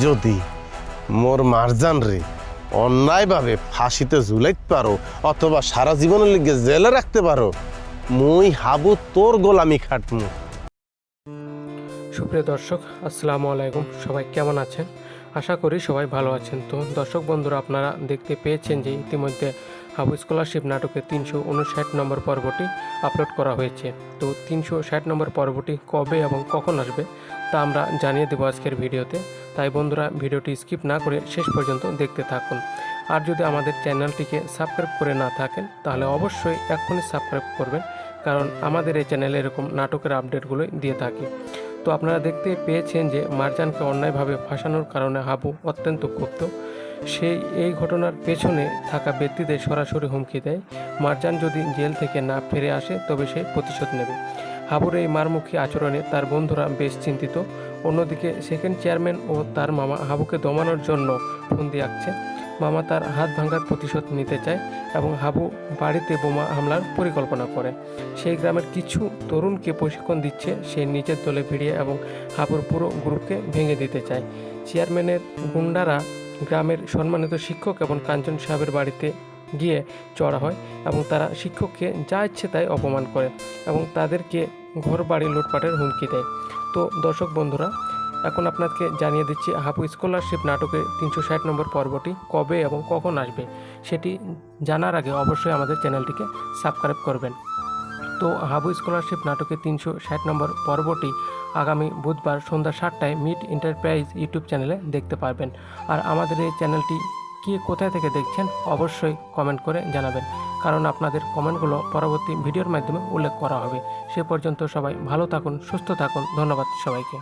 যদি মোর মারজান রে অন্যায়ভাবে ফাঁসিতে ঝুলাইতে পারো অথবা সারা জীবনের লিগে জেলে রাখতে পারো, মুই হাবু তোর গোলামি খাটমু। সুপ্রিয় দর্শক, আসসালামু আলাইকুম। সবাই কেমন আছেন? আশা করি সবাই ভালো আছেন। তো দর্শক বন্ধুরা, আপনারা দেখতে পেয়েছেন যে ইতিমধ্যে হাবু স্কলারশিপ নাটকের 359 নম্বর পর্বটি আপলোড করা হয়েছে। তো 360 নম্বর পর্বটি কবে এবং কখন আসবে তা আমরা জানিয়ে দেবো আজকের ভিডিওতে। তাই বন্ধুরা, ভিডিওটি স্কিপ না করে শেষ পর্যন্ত দেখতে থাকুন। আর যদি আমাদের চ্যানেলটিকে সাবস্ক্রাইব করে না থাকেন তাহলে অবশ্যই এখনই সাবস্ক্রাইব করবেন, কারণ আমাদের এই চ্যানেলে এরকম নাটকের আপডেটগুলোই দিয়ে থাকি। তো আপনারা দেখতে পেয়েছেন যে মারজানকে অন্যায়ভাবে ফাঁসানোর কারণে হাবু অত্যন্ত ক্ষুব্ধ। এই ঘটনার পেছনে থাকা ব্যক্তিদের সরাসরি হুমকি দেয়, মারজান যদি জেল থেকে না ফিরে আসে তবে সে প্রতিশোধ নেবে। হাবুর এই মারমুখী আচরণে তার বন্ধুরা বেশ চিন্তিত। অন্যদিকে সেকেন্ড চেয়ারম্যান ও তার মামা হাবুকে দমানোর জন্য ফন্দি আঁকছে। মামা তার হাত ভাঙার প্রতিশোধ নিতে চায় এবং হাবু বাড়িতে বোমা হামলার পরিকল্পনা করে। সেই গ্রামের কিছু তরুণকে প্রশিক্ষণ দিচ্ছে সে নিজের দলে ভিড়িয়ে এবং হাবুর পুরো গ্রুপকে ভেঙে দিতে চায়। চেয়ারম্যানের গুন্ডারা গ্রামের সম্মানিত শিক্ষক এবং কাঞ্চন সাহেবের বাড়িতে গিয়ে চড়া হয় এবং তারা শিক্ষককে যা ইচ্ছে তাই অপমান করে এবং তাদেরকে ঘর বাড়ি লুটপাটের হুমকি দেয়। তো দর্শক বন্ধুরা, এখন আপনাকে জানিয়ে দিচ্ছি হাবু স্কলারশিপ নাটকের 360 নম্বর পর্বটি কবে এবং কখন আসবে। সেটি জানার আগে অবশ্যই আমাদের চ্যানেলটিকে সাবস্ক্রাইব করবেন। তো হাবু স্কলারশিপ নাটকের 360 নম্বর পর্বটি আগামী বুধবার সন্ধ্যা 7টায় মিট এন্টারপ্রাইজ ইউটিউব চ্যানেলে দেখতে পারবেন। আর আমাদের এই চ্যানেলটি কে কোথায় থেকে দেখছেন অবশ্যই কমেন্ট করে জানাবেন, কারণ আপনাদের কমেন্টগুলো পরবর্তী ভিডিওর মাধ্যমে উল্লেখ করা হবে। সে পর্যন্ত সবাই ভালো থাকুন, সুস্থ থাকুন। ধন্যবাদ সবাইকে।